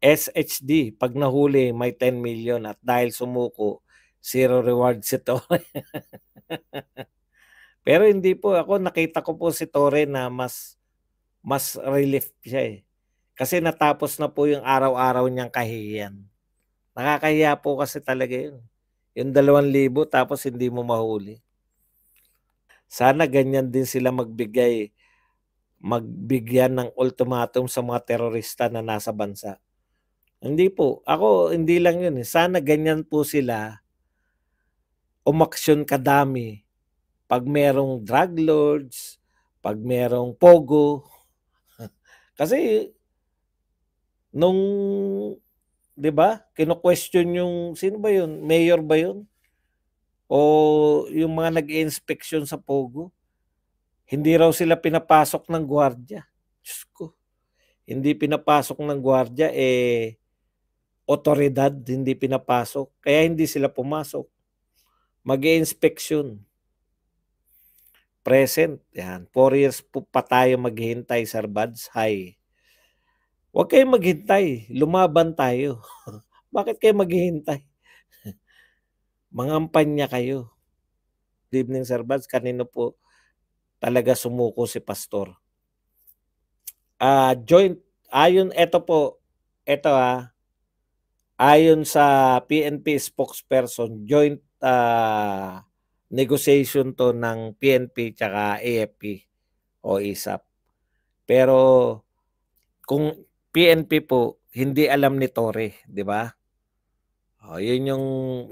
SHD, 'pag nahuli may 10 million at dahil sumuko, zero reward si Torre. Pero hindi po, ako nakita ko po si Torre na mas mas relief siya, eh. Kasi natapos na po yung araw-araw niyang kahihiyan. Nakakahiya po kasi talaga yun. Yung 2,000 tapos hindi mo mahuli. Sana ganyan din sila magbigyan ng ultimatum sa mga terorista na nasa bansa. Hindi po, ako hindi lang yun, eh, sana ganyan po sila umaksyon kadami 'pag merong drug lords, 'pag merong pogo. Kasi nung 'di ba, kino-question yung sino ba yun, mayor ba yun? O yung mga nag-iinspeksyon sa pogo, hindi raw sila pinapasok ng gwardiya. Diyos ko, hindi pinapasok ng gwardiya, eh, otoridad hindi pinapasok, kaya hindi sila pumasok. Mag-iinspeksyon. Present, yan. 4 years po pa tayo maghihintay, Sir Buds. Hi. Huwag kayong maghintay, lumaban tayo. Bakit kayo maghihintay? Mangampanya kayo. Good evening, Sir Buds. Kanino po talaga sumuko si Pastor? Joint, eto ayon sa PNP spokesperson, joint negotiation 'to ng PNP tsaka AFP o ISAP. Pero kung PNP po, hindi alam ni Torre, 'di ba? Oh, 'yun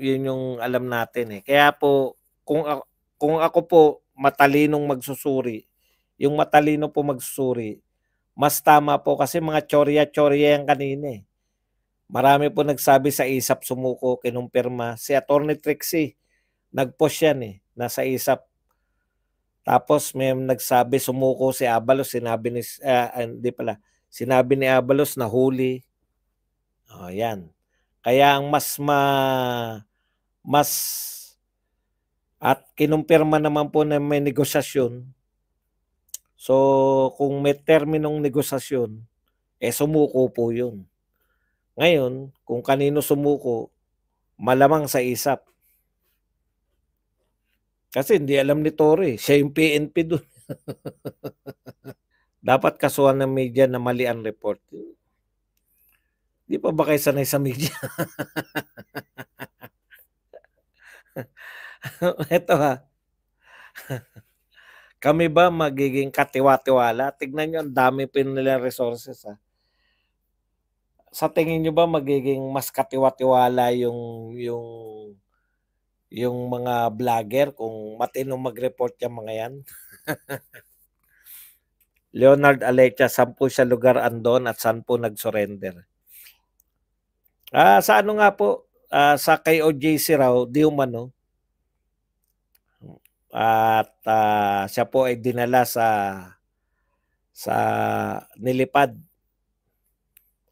yung alam natin, eh. Kaya po kung ako po matalinong magsusuri, yung matalino po magsusuri, mas tama po kasi mga tsorya-tsorya 'yan kanina, eh. Marami po nagsabi sa ISAP sumuko, kinumpirma. Si Attorney Trixie, nag-post yan, eh, nasa ISAP. Tapos may nagsabi sumuko si Abalos, hindi pala, sinabi ni Abalos nahuli. Oh, yan. Kaya ang mas at kinumpirma naman po na may negosasyon. So, kung may terminong negosasyon, eh sumuko po yun. Ngayon, kung kanino sumuko, malamang sa ISAP. Kasi hindi alam ni Torre, siya yung PNP dun. Dapat kasuhan ng media na mali ang report. Di pa ba kayo sanay sa media? Eto kami ba magiging katiwa-tiwala? Tignan niyo ang dami pa nilang resources, Sa tingin niyo ba magiging mas katiwa-tiwala yung mga vlogger kung matinong mag-report yang mga yan? Leonard Alecha, 10 sa lugar andon at 10 nag-surrender. Sa ano nga po, sa kay OJC raw, di umano. At siya po ay dinala sa nilipad.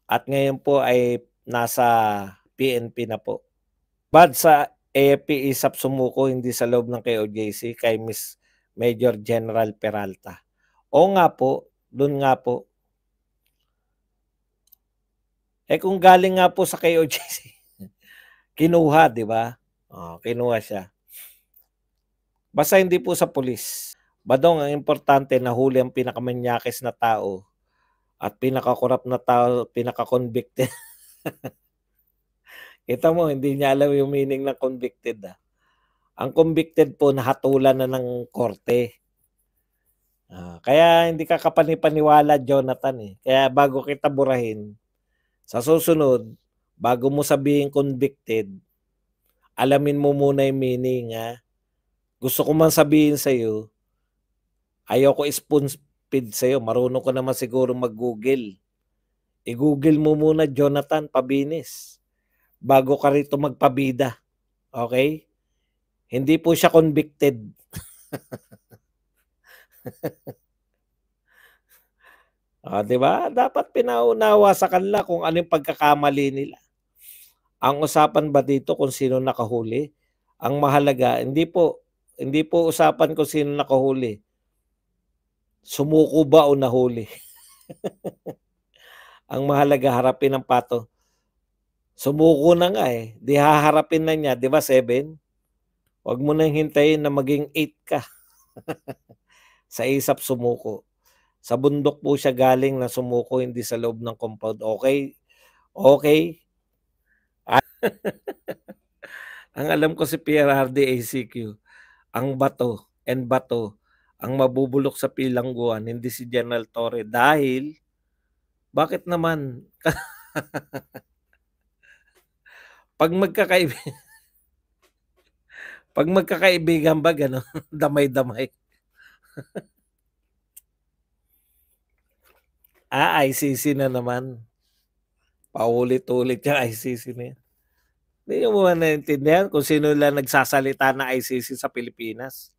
At ngayon po ay nasa PNP na po. Bad sa AFP ISAP sumuko hindi sa loob ng kay OJC kay Miss Major General Peralta. Oo nga po, doon nga po. Eh kung galing nga po sa kay OJC, kinuha, di ba? Kinuha siya. Basta hindi po sa pulis. Badong, ang importante nahuli ang pinakamanyakis na tao at pinakakorap na tao, pinaka-convicted. Kita mo, hindi niya alam yung meaning ng convicted. Ang convicted po nahatulan na ng korte. Kaya hindi ka kapanipaniwala, Jonathan, eh. Kaya bago kita burahin, sa susunod, bago mo sabihin convicted, alamin mo muna yung meaning, Gusto ko man sabihin sa'yo, ayoko spoon feed sa'yo, marunong ko naman siguro mag-Google. I-Google mo muna, Jonathan Pabinis, bago ka rito magpabida. Okay? Hindi po siya convicted. Di ba? Dapat pinaunawa sa kanila kung ano yung pagkakamali nila. Ang usapan ba dito kung sino nakahuli? Ang mahalaga, hindi po usapan kung sino nakahuli. Sumuko ba o nahuli? Ang mahalaga harapin ang pato. Sumuko na nga, eh, 'di haharapin na niya, 'di ba 7? Wag mo nang hintayin na maging 8 ka. Sa ASAP sumuko. Sa bundok po siya galing na sumuko, hindi sa loob ng compound, okey? Okey? Ang alam ko si PRRD, ACQ, ang bato ang mabubulok sa bilangguan, hindi si General Torre dahil bakit naman? 'Pag magkakaibi 'pag magkakaibigan ba gano'n, damay-damay? ICC na naman. Paulit-ulit yang ICC na 'yan. Hindi niyo ba naintindihan kung sino lang nagsasalita ng ICC sa Pilipinas?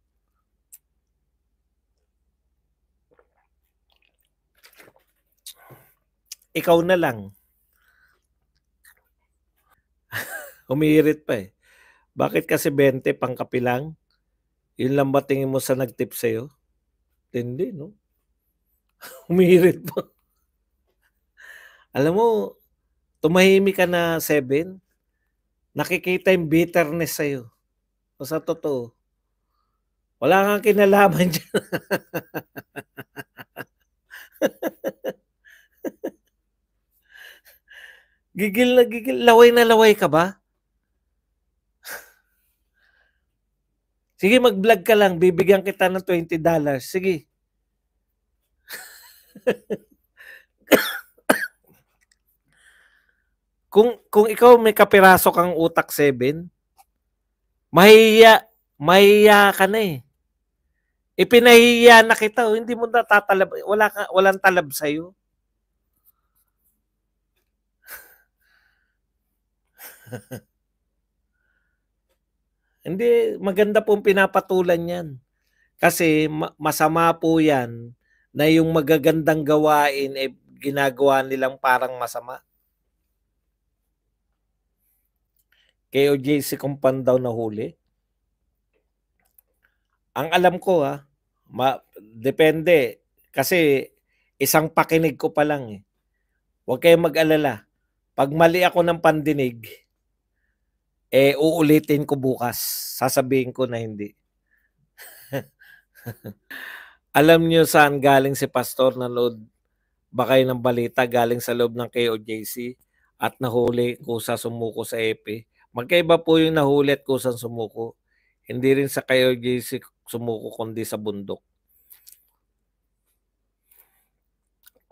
Ikaw na lang, humihirit pa, eh. Bakit kasi 20 pangkape lang? Yun lang ba tingin mo sa nag-tip sa'yo? Tindi 'no? Humihirit pa. Alam mo, tumahimik ka na 7, nakikita yung bitterness sa'yo. O sa totoo, wala kang kinalaman diyan. Gigil na gigil, laway na laway ka ba? Sige mag-vlog ka lang, bibigyan kita ng $20. Sige. Kung ikaw may kapiraso kang utak 7, mahihiya ka na, eh. Ipinahihiya na kita, oh, hindi mo natatalab, walang talab sa'yo. Hindi, maganda pong pinapatulan 'yan. Kasi masama po 'yan na yung magagandang gawain, eh, ginagawa nilang parang masama. KOJC compound daw nahuli? Ang alam ko, depende. Kasi isang pakinig ko pa lang, eh. Huwag kayong mag-alala. 'Pag mali ako ng pandinig, eh, uulitin ko bukas. Sasabihin ko na hindi. Alam niyo saan galing si pastor, nanood ba kayo ng balita, galing sa loob ng KOJC at nahuli kusa sumuko sa EPE? Magkaiba po yung nahuli at kusang sumuko. Hindi rin sa KOJC sumuko kundi sa bundok.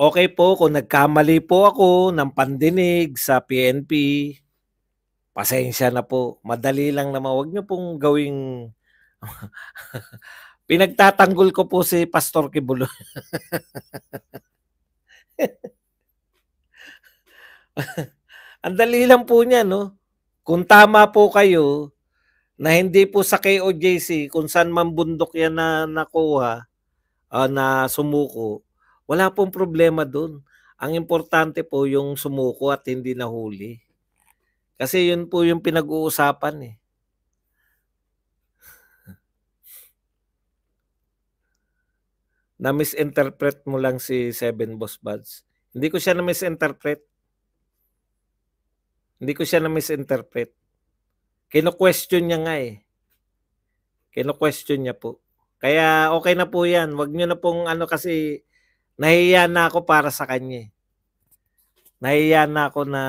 Okay po kung nagkamali po ako ng pandinig sa PNP, pasensya na po. Madali lang naman, wag niyo pong gawing pinagtatanggol ko po si Pastor Kibuloy. Ang dali lang po niyan 'no. Kung tama po kayo na hindi po sa KOJC kung saan man bundok yan na nakuha, na sumuko, wala pong problema dun. Ang importante po yung sumuko at hindi nahuli. Kasi yun po yung pinag-uusapan, eh. Na-misinterpret mo lang si Seven Boss Buds. Hindi ko siya na-misinterpret. Hindi ko siya na-misinterpret. Kino-question niya nga, eh. Kino-question niya po. Kaya okay na po 'yan. Wag niyo na pong ano kasi nahihiya na ako para sa kanya, eh. Nahihiya na ako na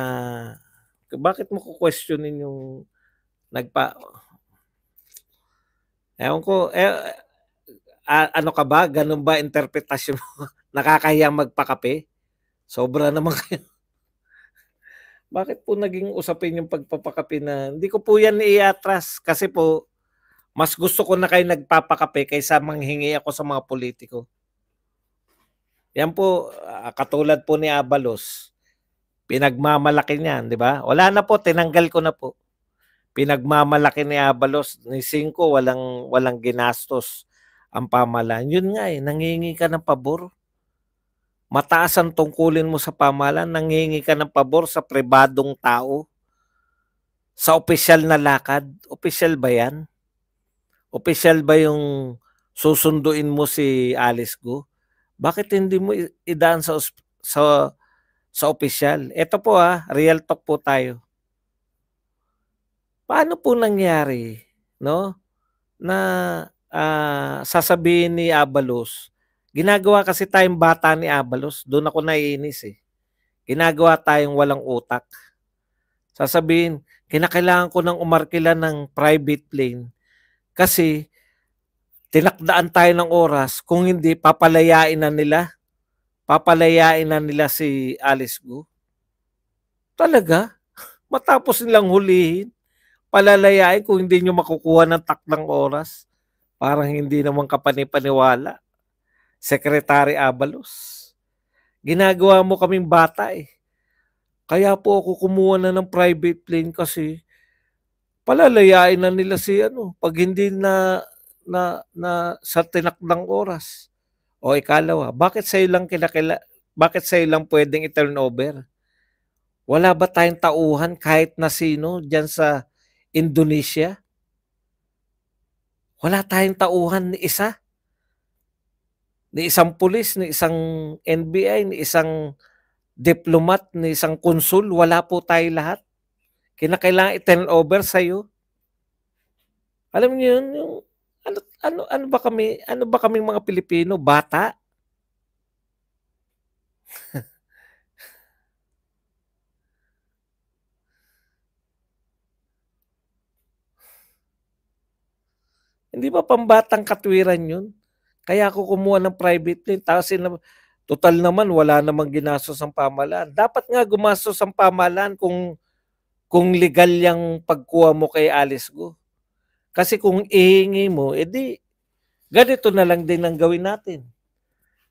bakit mo ku-questionin yung nagpa ewan ko, ano ka ba, gano'n ba interpretasyon mo? Nakakahiyang magpakape? Sobra naman kayo. Bakit po naging usapin yung pagpapakape na hindi ko po 'yan i-atras kasi po mas gusto ko na kayo nagpapakape kaysa manghingi ako sa mga politiko. Yan po, katulad po ni Abalos, pinagmamalaki niyan, 'di ba? Wala na po, tinanggal ko na po. Pinagmamalaki ni Abalos, ni Singco, walang ginastos ang pamahalaan. Yun nga, eh, nanghihingi ka ng pabor. Mataas ang tungkulin mo sa pamahalaan, nanghihingi ka ng pabor sa pribadong tao, sa opisyal na lakad. Opisyal ba yan? Opisyal ba yung susunduin mo si Alice Go? Bakit hindi mo idaan sa sa opisyal. Eto po, real talk po tayo. Paano po nangyari 'no, na, sasabihin ni Abalos, ginagawa kasi tayong bata ni Abalos, dun ako naiinis, eh. Ginagawa tayong walang utak. Sasabihin, kinakailangan ko ng umarkila ng private plane kasi tinakdaan tayo ng oras, kung hindi papalayain na nila si Alice Guo. Talaga? Matapos nilang hulihin, palalayain kung hindi niyo makukuha ng takdang oras. Parang hindi naman kapani-paniwala. Secretary Abalos, ginagawa mo kaming bata, eh. Kaya po ako kumuha na ng private plane kasi palalayain na nila si ano, 'pag hindi na sa tinakdang oras. O ikalawa, bakit sa'yo lang puwedeng i-turn over? Wala ba tayong tauhan kahit na sino diyan sa Indonesia? Wala tayong tauhan ni isa? Ni isang pulis, ni isang NBI, ni isang diplomat, ni isang konsul, wala po tayo lahat. Kinakailangan i-turn over sa'yo. Alam niyo yun, yung ano ba kaming mga Pilipino, bata? Hindi ba pambatang katwiran yun? Kaya ako kumuha ng private plane tapos total naman wala namang ginastos ang pamahalaan. Dapat nga gumastos ang pamahalaan kung legal yang pagkuha mo kay Alice Guo. Kasi kung ihingi mo, edi ganito na lang din ang gawin natin.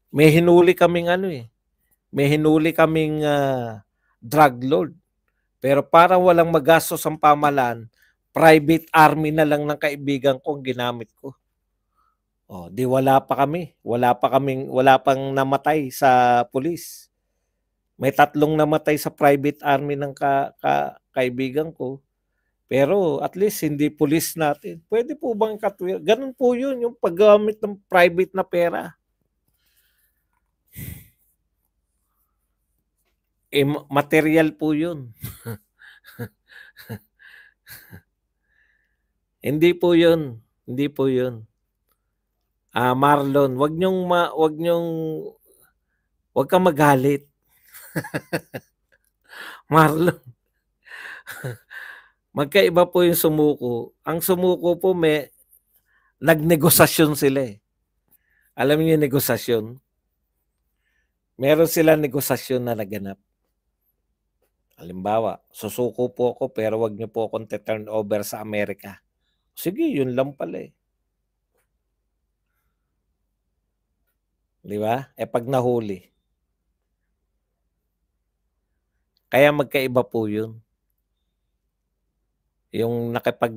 May hinuli kaming may hinuli kaming drug lord. Pero para walang magastos ang pamahalaan, private army na lang ng kaibigan ko ang ginamit ko. Oh, di wala pa kami. Wala pang namatay sa pulis. May 3 namatay sa private army ng kaibigan ko. Pero at least hindi pulis natin. Pwede po bang ganun po yun, yung paggamit ng private na pera. Eh, material po yun. Hindi po yun. Hindi po yun. Marlon, wag kang magalit. Marlon, magkaiba po yung sumuko. Ang sumuko po nagnegosasyon sila, eh. Alam niyo yung negosasyon? Meron silang negosasyon na naganap. Halimbawa, susuko po ako pero wag niyo po akong turn over sa Amerika. Sige, yun lang pala, eh. 'Di ba? Eh, 'pag nahuli. Kaya magkaiba po yun. Yung magkaiba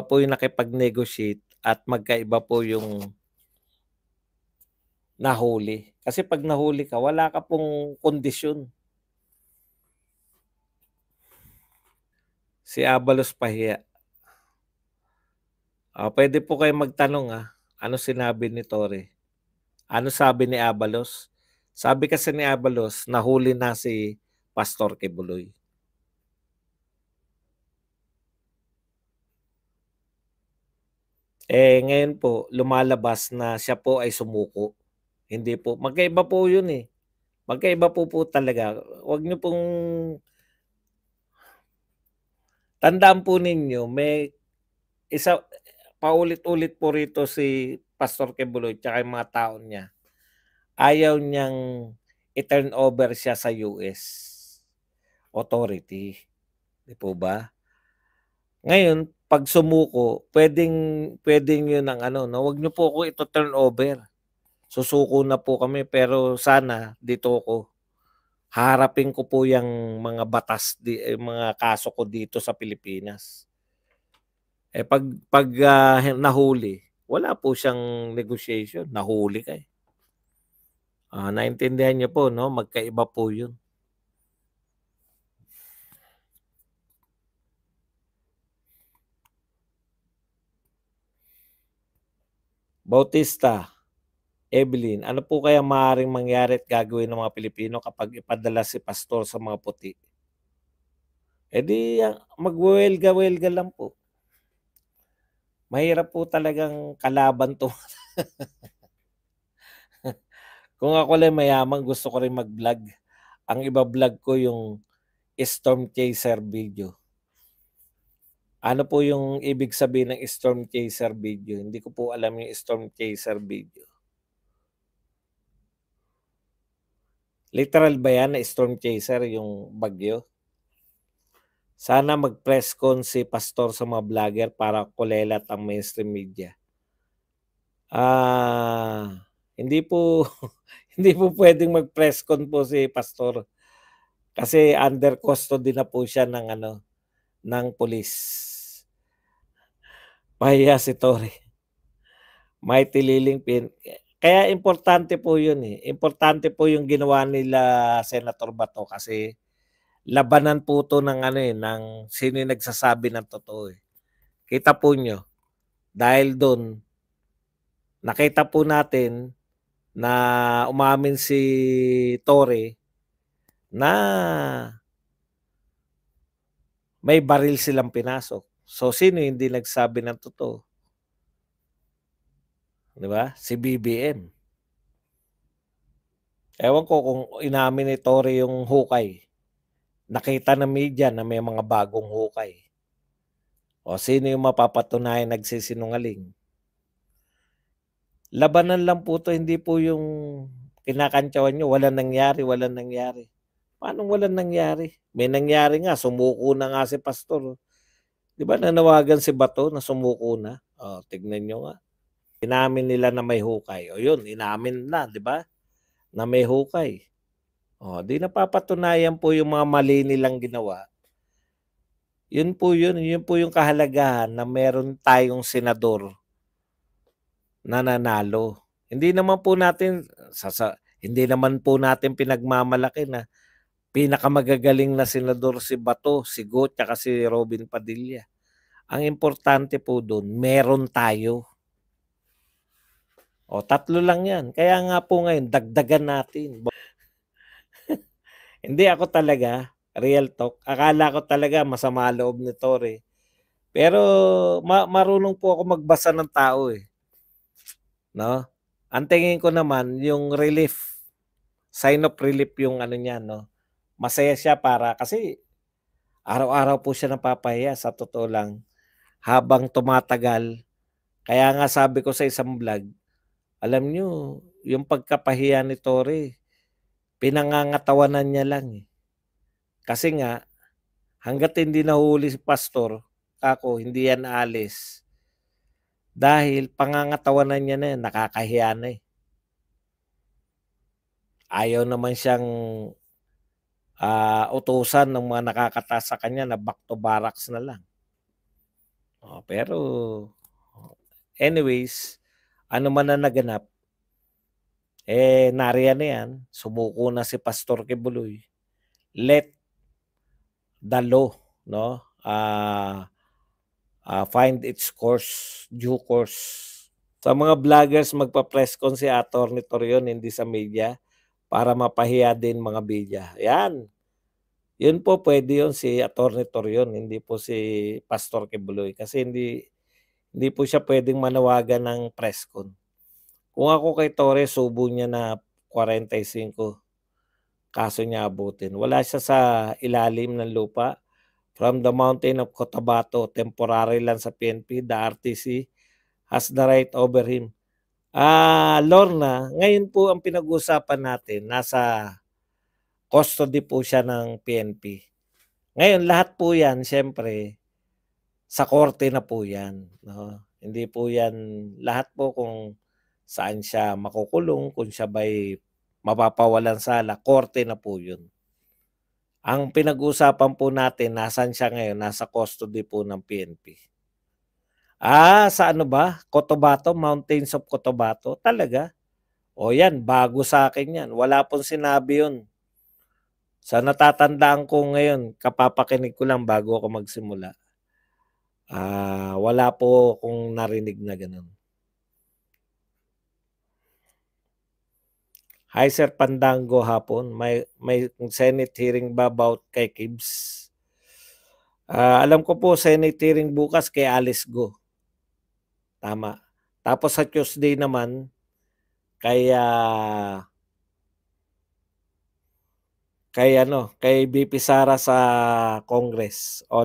po yung nakipag-negotiate at magkaiba po yung nahuli. Kasi 'pag nahuli ka, wala ka pong kondisyon. Si Abalos pahiya. Puwede po kayong magtanong, ano sinabi ni Torre? Ano sabi ni Abalos? Sabi kasi ni Abalos, nahuli na si Pastor Kibuloy. Eh, ngayon po lumalabas na siya po ay sumuko. Hindi po, magkaiba po 'yun, eh. Magkaiba po talaga. Huwag niyo pong tandaan po ninyo paulit-ulit po rito si Pastor Kibuloy tsaka yung mga tao niya. Ayaw niyang i-turn over siya sa US authority, 'di po ba? Ngayon 'pag sumuko puwedeng 'yun ang 'no, "Wag niyo po ako ito-turn over. Susuko na po kami pero sana dito ako. Haharapin ko po yang mga mga kaso ko dito sa Pilipinas." Eh, 'pag nahuli, wala po siyang negotiation, nahuli ka, eh. Naintindihan niyo po 'no, magkaiba po 'yun. Bautista, Evelyn, ano po kaya maaaring mangyari at gagawin ng mga Pilipino kapag ipadala si pastor sa mga puti? Eh di magwewelga-welga lang po. Mahirap po talagang kalaban 'to. Kung ako lang mayaman gusto ko rin mag-vlog. Ang iba-vlog ko yung storm chaser video. Ano po yung ibig sabihin ng storm chaser video? Hindi ko po alam yung storm chaser video. Literal ba yan na storm chaser yung bagyo? Sana mag-press con si pastor sa mga vlogger para kulelat ang mainstream media. Hindi po hindi po puwedeng mag-press con po si pastor kasi under custody na po siya ng ano, ng pulis. Pahiya si Tory. Mighty Liling kaya importante po 'yun, eh. Importante po yung ginawa nila Senator Bato kasi labanan po 'to ng ano, eh, ng sino yung nagsasabi ng totoo, eh. Kita po niyo, dahil dun nakita po natin na umamin si Tory na may baril silang pinasok. So, sino hindi nagsabi ng totoo? 'Di ba? Si BBM. Ewan ko kung inamin ni Tory yung hukay. Nakita ng media na may mga bagong hukay. O sino yung mapapatunayan nagsisinungaling? Labanan lang po 'to, hindi po yung kinakantyawan niyo walang nangyari, walang nangyari. Paanong walang nangyari? May nangyari nga, sumuko na nga si pastor. 'Di ba nanawagan si Bato na sumuko na? Oh, tignan niyo nga. Inamin nila na may hukay. O yun, inamin na, 'di ba? Na may hukay. O, 'di napapatunayan po yung mga mali nilang ginawa. Yun po yun, yun po yung kahalagahan na meron tayong senador na nanalo. Hindi naman po natin hindi naman po natin pinagmamalaki na pinakamagagaling na senador si Bato, si Go, tsaka si Robin Padilla. Ang importante po dun, meron tayo. O, 3 lang 'yan. Kaya nga po ngayon dagdagan natin. Hindi ako talaga, real talk, akala ko talaga masama loob ni Tory. Pero marunong po ako magbasa ng tao, eh, 'no? Ang tingin ko naman yung relief, sign of relief yung ano niya 'no. Masaya siya para kasi araw-araw po siya napapahiya sa totoo lang habang tumatagal. Kaya nga sabi ko sa isang vlog, alam niyo yung pagkapahiya ni Tory pinangangatawanan niya lang, eh. Kasi nga hangga't hindi nahuli si pastor, kako hindi yan aalis. Dahil pangangatawanan niya na yan, nakakahiya na, eh. Ayaw naman siyang, utusan ng mga nakakataas sa kanya na back to barracks na lang. Oh, pero anyways, ano man ang naganap, eh, nariyan na yan, sumuko na si Pastor Kibuloy. Let the law 'no, find its course, due course. Sa mga vloggers magpa-press con si Attorney Torion hindi sa media para mapahiya din mga media, 'yan. 'Yun po puwede 'yun si Attorney Torion, hindi po si Pastor Kibuloy kasi hindi po siya puwedeng manawagan ng press con. Kung ako kay Torre subo niya na 45 kaso niya abutin. Wala siya sa ilalim ng lupa. From the mountain of Cotabato, temporary lang sa PNP, the RTC has the right over him. Lorna, ngayon po ang pinag-uusapan natin, nasa custody po siya ng PNP. Ngayon lahat po 'yan siyempre sa korte na po 'yan, 'no. Hindi po 'yan lahat po kung saan siya makukulong, kung siya ba'y mapapawalang-sala, korte na po 'yun. Ang pinag-uusapan po natin nasaan siya ngayon, nasa custody po ng PNP. Sa ano ba, Cotabato, Mountains of Cotabato, talaga? O 'yan, bago sa akin 'yan, wala pong sinabi 'yun. Sa natatandaan ko ngayon, kapapakinig ko lang bago ako magsimula. Wala po akong narinig na gano'n. Hi, Sir Pandango, hapon. May Senate hearing ba about kay Kibbs? Alam ko po Senate hearing bukas kay Alice Go. Tama. Tapos sa Tuesday naman kay kay VP Sara sa Congress on